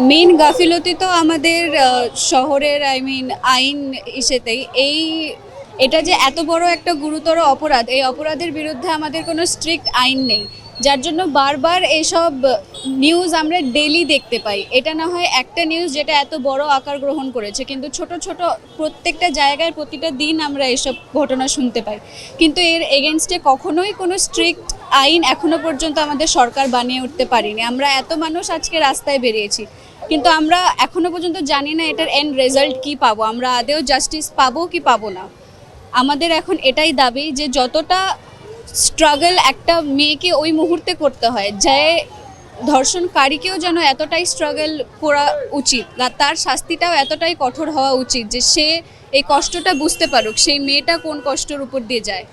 Main গাফিলতি তো আমাদের শহরের আইন ইসেতেই এটা যে এত বড় একটা গুরুতর অপরাধ, এই অপরাধের বিরুদ্ধে আমাদের কোনো স্ট্রিক্ট আইন নেই, যার জন্য বারবার এইসব নিউজ আমরা ডেইলি দেখতে পাই। এটা না হয় একটা নিউজ যেটা এত বড় আকার গ্রহণ করেছে, কিন্তু ছোট ছোট প্রত্যেকটা জায়গায় প্রতিটা দিন আমরা এসব ঘটনা শুনতে পাই, কিন্তু এর এগেনস্টে কখনোই কোনো স্ট্রিক্ট আইন এখনো পর্যন্ত আমাদের সরকার বানিয়ে উঠতে পারেনি। আমরা এত মানুষ আজকে রাস্তায় বেরিয়েছি, কিন্তু আমরা এখনো পর্যন্ত জানি না এটার এন্ড রেজাল্ট কি পাবো, আমরা আদেও জাস্টিস পাবো কি পাবো না। আমাদের এখন এটাই দাবি যে যতটা স্ট্রাগল একটা মেয়েকে ওই মুহূর্তে করতে হয়, যে ধর্ষণকারীকেও যেন এতটাই স্ট্রাগল করা উচিত, তার শাস্তিটাও এতটাই কঠোর হওয়া উচিত যে সে এই কষ্টটা বুঝতে পারুক, সেই মেয়েটা কোন কষ্টের উপর দিয়ে যায়।